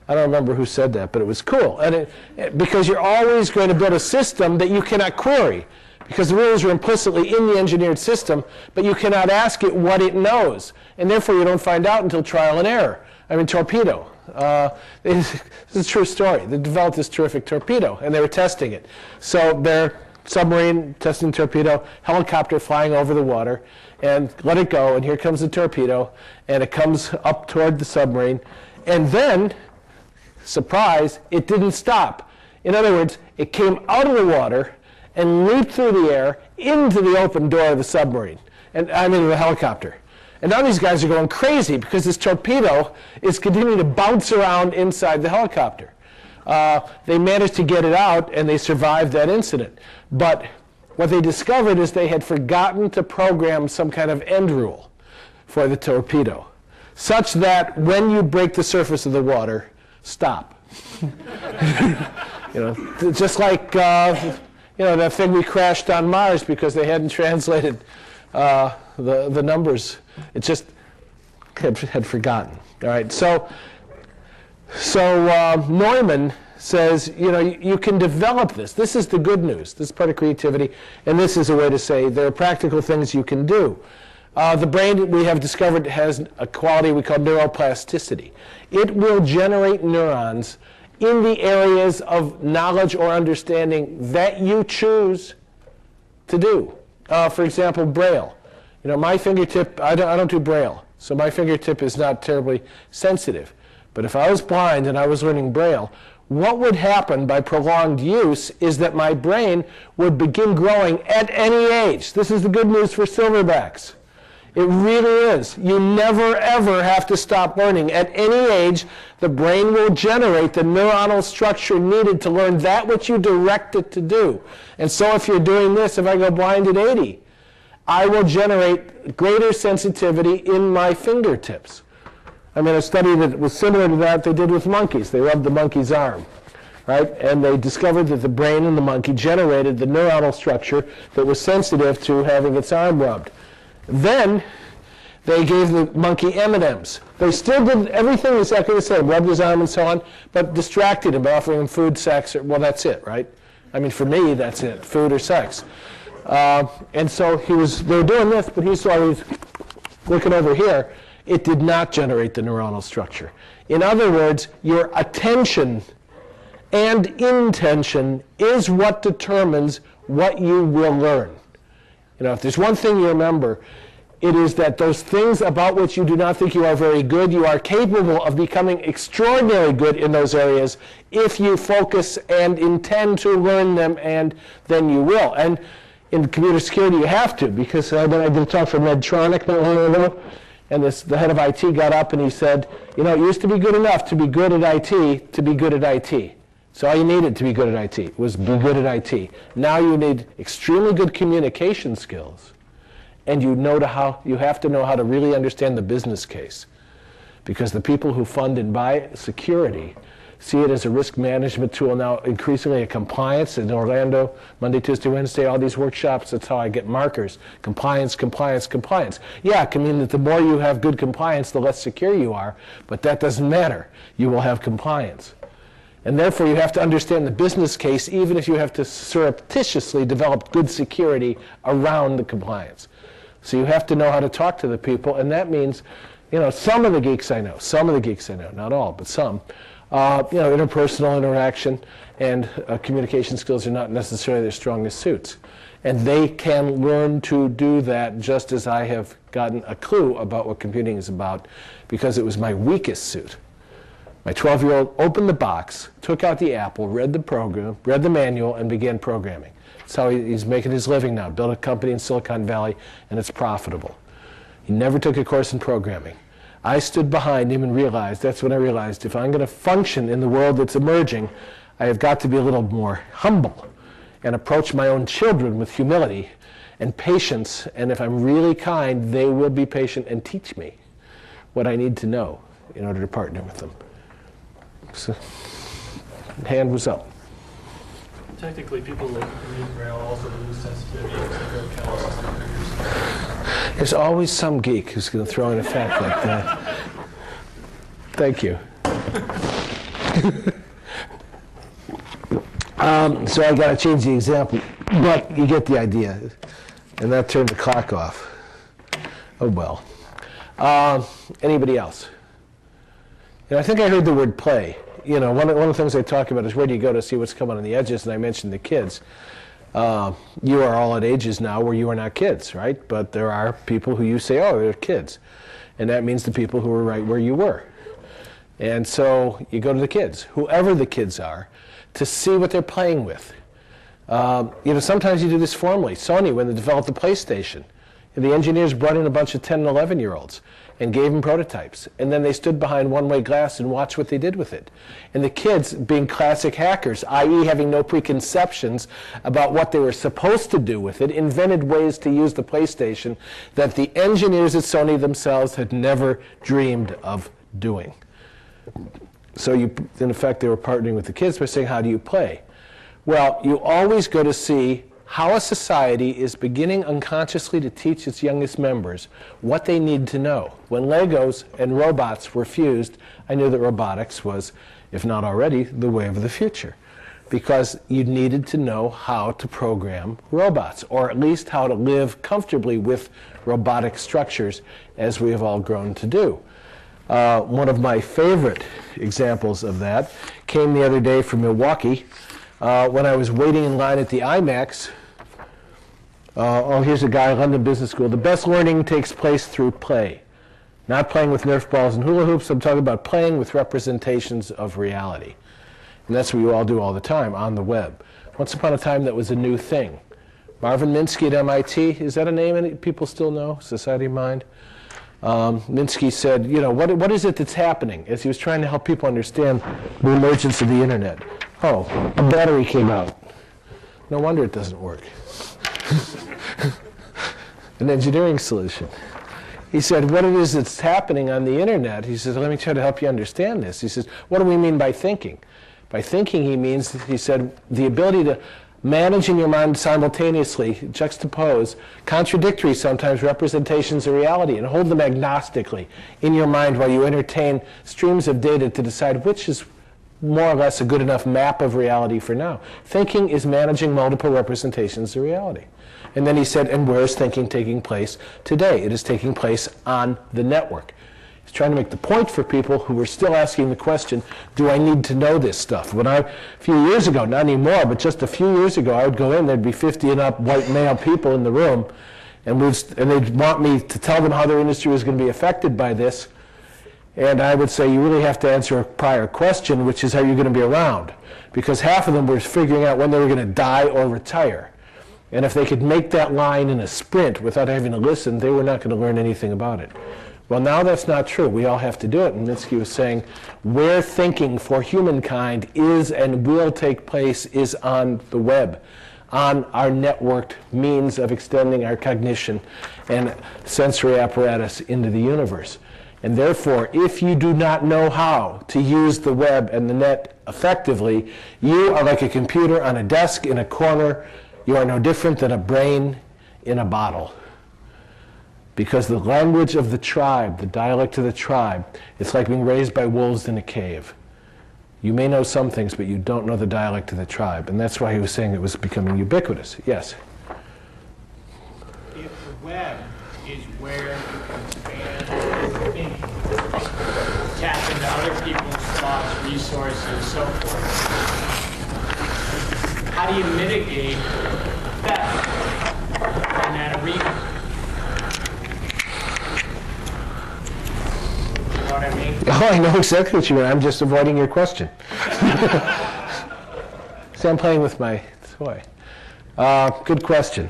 I don't remember who said that, but it was cool. And because you're always going to build a system that you cannot query, because the rules are implicitly in the engineered system, but you cannot ask it what it knows. And therefore, you don't find out until trial and error. I mean, torpedo. This is a true story. They developed this terrific torpedo, and they were testing it. So their submarine testing torpedo, helicopter flying over the water, and let it go, and here comes the torpedo, and it comes up toward the submarine. And then, surprise, it didn't stop. In other words, it came out of the water and leaped through the air into the open door of the submarine, and I mean the helicopter. And now these guys are going crazy because this torpedo is continuing to bounce around inside the helicopter. They managed to get it out, and they survived that incident. But what they discovered is they had forgotten to program some kind of end rule for the torpedo, such that when you break the surface of the water, stop. Just like that thing we crashed on Mars because they hadn't translated the numbers. It just had forgotten. All right. So Neumann says, you can develop this. This is the good news. This is part of creativity, and this is a way to say there are practical things you can do. The brain, we have discovered, has a quality we call neuroplasticity. It will generate neurons in the areas of knowledge or understanding that you choose to do. For example, Braille. My fingertip, I don't do Braille, so my fingertip is not terribly sensitive. But if I was blind and I was learning Braille, what would happen by prolonged use is that my brain would begin growing at any age. This is the good news for silverbacks. It really is. You never, ever have to stop learning. At any age, the brain will generate the neuronal structure needed to learn that which you direct it to do. And so if you're doing this, if I go blind at 80, I will generate greater sensitivity in my fingertips. I mean, a study that was similar to that they did with monkeys. They rubbed the monkey's arm, right? And they discovered that the brain in the monkey generated the neuronal structure that was sensitive to having its arm rubbed. Then they gave the monkey M&Ms. They still did everything exactly the same, rubbed his arm and so on, but distracted him by offering him food, sex, well, that's it, right? I mean, for me, that's it, food or sex. And so they were doing this, but he's always looking over here. It did not generate the neuronal structure. In other words, your attention and intention is what determines what you will learn. If there's one thing you remember, it is that those things about which you do not think you are very good, you are capable of becoming extraordinarily good in those areas if you focus and intend to learn them, and then you will. And in computer security, you have to, because I did a talk for Medtronic not long ago, and the head of IT got up and he said, it used to be good enough to be good at IT to be good at IT. So all you needed to be good at IT was be good at IT. Now you need extremely good communication skills, and you have to know how to really understand the business case, because the people who fund and buy security see it as a risk management tool, now increasingly a compliance. In Orlando, Monday, Tuesday, Wednesday, all these workshops, that's how I get markers. Compliance, compliance, compliance. Yeah, it can mean that the more you have good compliance, the less secure you are, but that doesn't matter. You will have compliance. And therefore, you have to understand the business case, even if you have to surreptitiously develop good security around the compliance. So you have to know how to talk to the people, and that means, some of the geeks I know, not all, but some, interpersonal interaction and communication skills are not necessarily their strongest suits. And they can learn to do that just as I have gotten a clue about what computing is about, because it was my weakest suit. My 12-year-old opened the box, took out the apple, read the program, read the manual, and began programming. That's how he's making his living now. Built a company in Silicon Valley, and it's profitable. He never took a course in programming. I stood behind him and that's when I realized, if I'm going to function in the world that's emerging, I have got to be a little more humble and approach my own children with humility and patience. And if I'm really kind, they will be patient and teach me what I need to know in order to partner with them. So, hand was up. Technically, people that read Braille also lose sensitivity to their calluses and fingers. There's always some geek who's going to throw in a fact like that. Thank you. So I got to change the example, but you get the idea. And that turned the clock off. Oh, well. Anybody else? And I think I heard the word play. You know, one of the things I talk about is where do you go to see what's coming on the edges, and I mentioned the kids. You are all at ages now where you are not kids, right? But there are people who you say, oh, they're kids. And that means the people who are right where you were. And so you go to the kids, whoever the kids are, to see what they're playing with. You know, sometimes you do this formally. Sony, when they developed the PlayStation, the engineers brought in a bunch of 10 and 11-year-olds and gave them prototypes. And then they stood behind one-way glass and watched what they did with it. And the kids, being classic hackers, i.e. having no preconceptions about what they were supposed to do with it, invented ways to use the PlayStation that the engineers at Sony themselves had never dreamed of doing. So in effect, they were partnering with the kids by saying, how do you play? Well, you always go to see how a society is beginning unconsciously to teach its youngest members what they need to know. When Legos and robots were fused, I knew that robotics was, if not already, the way of the future. Because you needed to know how to program robots, or at least how to live comfortably with robotic structures, as we have all grown to do. One of my favorite examples of that came the other day from Milwaukee. When I was waiting in line at the IMAX, oh, here's a guy, London Business School. The best learning takes place through play. Not playing with Nerf balls and hula hoops. I'm talking about playing with representations of reality. And that's what you all do all the time on the web. Once upon a time, that was a new thing. Marvin Minsky at MIT, is that a name any people still know? Society of Mind? Minsky said, you know, what is it that's happening? As he was trying to help people understand the emergence of the internet. Oh, a battery came out. No wonder it doesn't work. An engineering solution. He said, what it is that's happening on the internet, he says, let me try to help you understand this. He says, what do we mean by thinking? By thinking, he means, he said, the ability to manage in your mind simultaneously, juxtapose, contradictory sometimes representations of reality and hold them agnostically in your mind while you entertain streams of data to decide which is more or less a good enough map of reality for now. Thinking is managing multiple representations of reality. And then he said, and where is thinking taking place today? It is taking place on the network. He's trying to make the point for people who are still asking the question, do I need to know this stuff? When a few years ago, not anymore, but just a few years ago, I would go in, there'd be 50 and up white male people in the room, and they'd want me to tell them how their industry was going to be affected by this. And I would say, you really have to answer a prior question, which is, are you going to be around? Because half of them were figuring out when they were going to die or retire. And if they could make that line in a sprint without having to listen, they were not going to learn anything about it. Well, now that's not true. We all have to do it. And Minsky was saying, where thinking for humankind is and will take place is on the web, on our networked means of extending our cognition and sensory apparatus into the universe. And therefore, if you do not know how to use the web and the net effectively, you are like a computer on a desk in a corner. You are no different than a brain in a bottle. Because the language of the tribe, the dialect of the tribe, it's like being raised by wolves in a cave. You may know some things, but you don't know the dialect of the tribe. And that's why he was saying it was becoming ubiquitous. Yes? If the web is where you can expand thinking, tap into other people's thoughts, resources, so forth, how do you mitigate theft in that arena? You know what I mean? Oh, I know exactly what you mean. I'm just avoiding your question. See, I'm playing with my toy. Good question.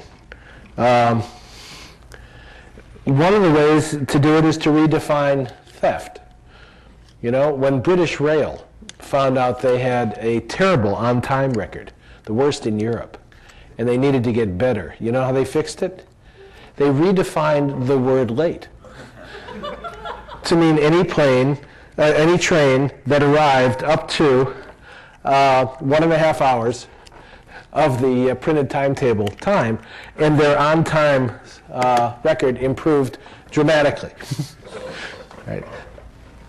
One of the ways to do it is to redefine theft. You know, when British Rail found out they had a terrible on-time record, the worst in Europe, and they needed to get better, you know how they fixed it? They redefined the word late to mean any train that arrived up to 1.5 hours of the printed timetable time, and their on-time record improved dramatically. Right.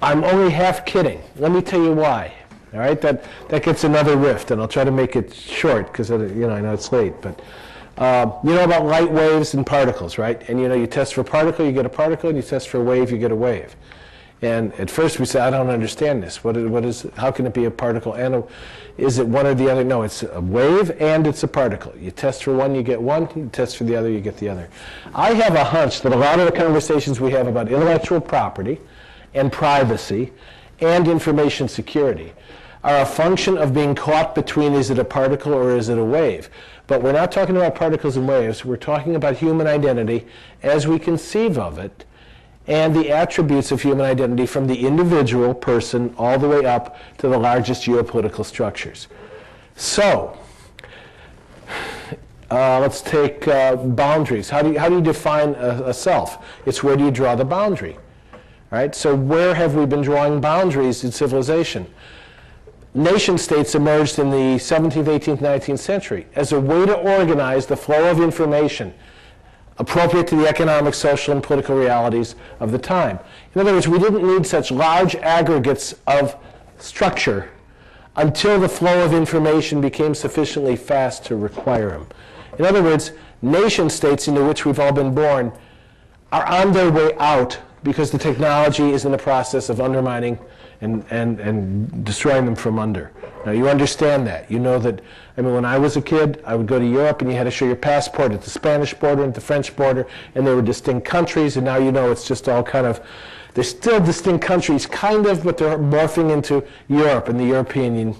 I'm only half kidding. Let me tell you why. All right, that gets another riff, and I'll try to make it short because I know it's late. But you know about light waves and particles, right? And you test for a particle, you get a particle, and you test for a wave, you get a wave. And at first we said, I don't understand this. How can it be a particle and is it one or the other? No, it's a wave and it's a particle. You test for one, you get one. You test for the other, you get the other. I have a hunch that a lot of the conversations we have about intellectual property and privacy and information security are a function of being caught between, is it a particle or is it a wave? But we're not talking about particles and waves. We're talking about human identity as we conceive of it, and the attributes of human identity from the individual person all the way up to the largest geopolitical structures. So, let's take boundaries. How do you define a self? It's where do you draw the boundary, right? So where have we been drawing boundaries in civilization? Nation states emerged in the 17th, 18th, 19th century as a way to organize the flow of information appropriate to the economic, social, and political realities of the time. In other words, we didn't need such large aggregates of structure until the flow of information became sufficiently fast to require them. In other words, nation states into which we've all been born are on their way out because the technology is in the process of undermining and destroying them from under. Now, you understand that. You know that, when I was a kid, I would go to Europe and you had to show your passport at the Spanish border and at the French border, and there were distinct countries, and now it's just all kind of, there's still distinct countries, kind of, but they're morphing into Europe and the European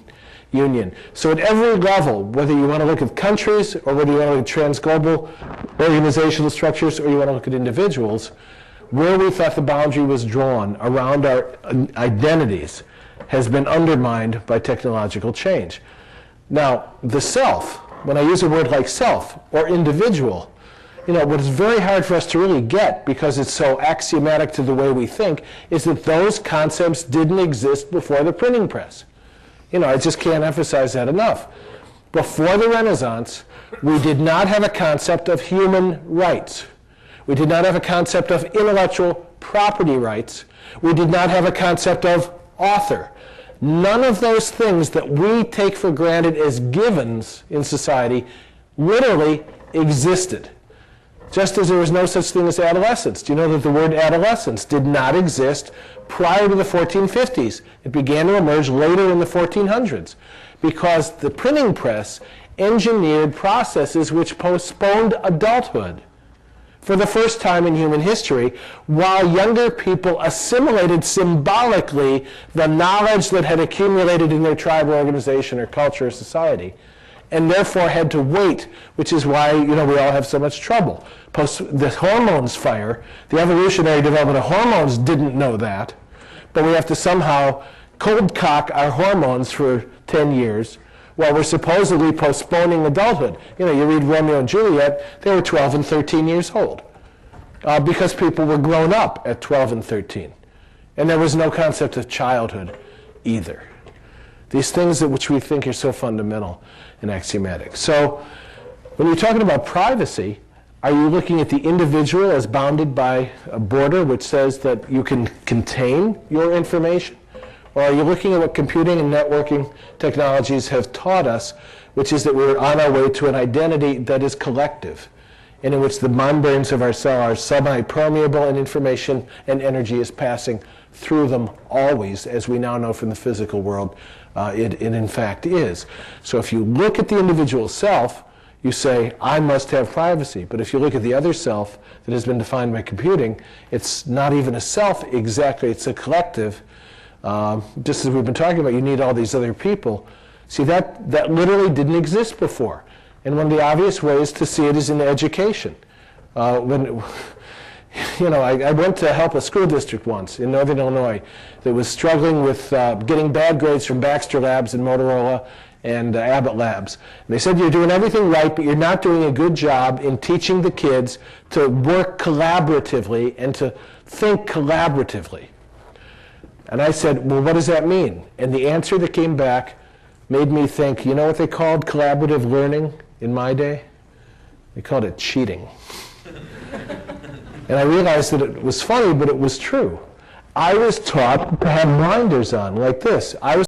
Union. So at every level, whether you want to look at countries or whether you want to look at trans-global organizational structures or you want to look at individuals, where we thought the boundary was drawn around our identities has been undermined by technological change. Now, the self, when I use a word like self or individual, what is very hard for us to really get because it's so axiomatic to the way we think is that those concepts didn't exist before the printing press. I just can't emphasize that enough. Before the Renaissance, we did not have a concept of human rights. We did not have a concept of intellectual property rights. We did not have a concept of author. None of those things that we take for granted as givens in society literally existed. Just as there was no such thing as adolescence. Do you know that the word adolescence did not exist prior to the 1450s? It began to emerge later in the 1400s because the printing press engineered processes which postponed adulthood for the first time in human history, while younger people assimilated symbolically the knowledge that had accumulated in their tribal organization or culture or society, and therefore had to wait, which is why we all have so much trouble. The hormones fire, the evolutionary development of hormones didn't know that, but we have to somehow cold cock our hormones for 10 years while we're supposedly postponing adulthood. You read Romeo and Juliet, they were 12 and 13 years old because people were grown up at 12 and 13. And there was no concept of childhood either. These things which we think are so fundamental and axiomatic. So when you're talking about privacy, are you looking at the individual as bounded by a border which says that you can contain your information? Or are you looking at what computing and networking technologies have taught us, which is that we're on our way to an identity that is collective, and in which the membranes of our cell are semi-permeable and information and energy is passing through them always, as we now know from the physical world, it in fact is. So if you look at the individual self, you say, I must have privacy. But if you look at the other self that has been defined by computing, it's not even a self exactly, it's a collective. Just as we've been talking about, you need all these other people. See, that literally didn't exist before. And one of the obvious ways to see it is in education. I went to help a school district once in Northern Illinois that was struggling with getting bad grades from Baxter Labs and Motorola and Abbott Labs. And they said, you're doing everything right, but you're not doing a good job in teaching the kids to work collaboratively and to think collaboratively. And I said, well, what does that mean? And the answer that came back made me think, you know what they called collaborative learning in my day? They called it cheating. And I realized that it was funny, but it was true. I was taught to have blinders on like this. I was